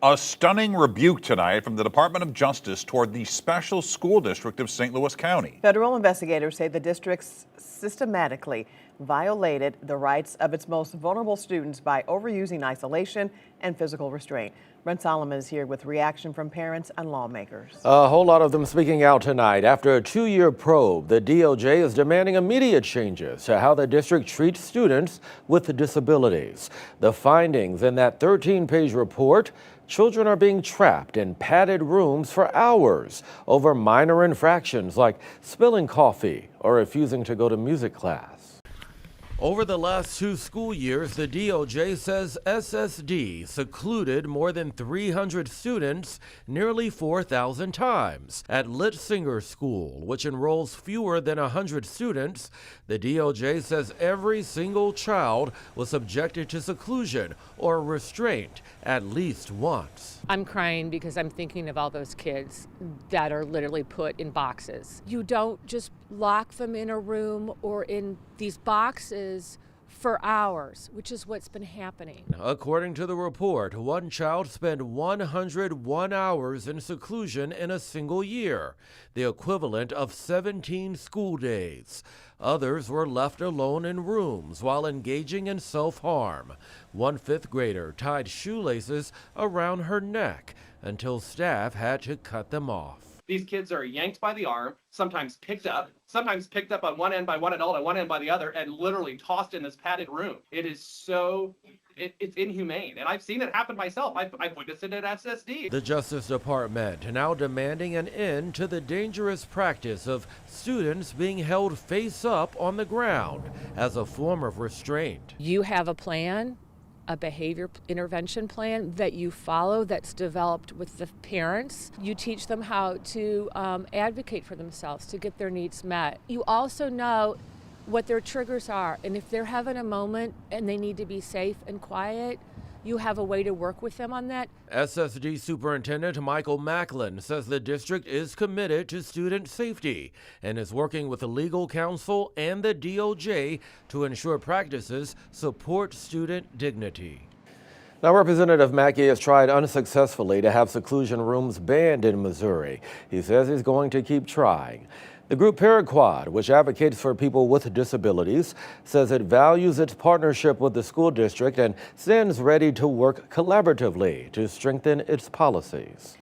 A stunning rebuke tonight from the Department of Justice toward the Special School District of St. Louis County. Federal investigators say the district systematically violated the rights of its most vulnerable students by overusing isolation and physical restraint. Brent Solomon is here with reaction from parents and lawmakers. A whole lot of them speaking out tonight. After a 2-year probe, the DOJ is demanding immediate changes to how the district treats students with disabilities. The findings in that 13-page report: children are being trapped in padded rooms for hours over minor infractions like spilling coffee or refusing to go to music class. Over the last 2 school years, the DOJ says SSD secluded more than 300 students nearly 4,000 times. At Litzinger School, which enrolls fewer than 100 students, the DOJ says every single child was subjected to seclusion or restraint at least once. I'm crying because I'm thinking of all those kids that are literally put in boxes. You don't just lock them in a room or in these boxes for hours, which is what's been happening. According to the report, one child spent 101 hours in seclusion in a single year, the equivalent of 17 school days. Others were left alone in rooms while engaging in self-harm. One 5th grader tied shoelaces around her neck until staff had to cut them off. These kids are yanked by the arm, sometimes picked up on one end by one adult and one end by the other, and literally tossed in this padded room. It is it's inhumane. And I've seen it happen myself. I've witnessed it at SSD. The Justice Department now demanding an end to the dangerous practice of students being held face up on the ground as a form of restraint. You have a plan, a behavior intervention plan that you follow that's developed with the parents. You teach them how to advocate for themselves, to get their needs met. You also know what their triggers are, and if they're having a moment and they need to be safe and quiet, you have a way to work with them on that. SSD Superintendent Michael Macklin says the district is committed to student safety and is working with the legal counsel and the DOJ to ensure practices support student dignity. Now, Representative Mackey has tried unsuccessfully to have seclusion rooms banned in Missouri. He says he's going to keep trying. The group Paraquad, which advocates for people with disabilities, says it values its partnership with the school district and stands ready to work collaboratively to strengthen its policies.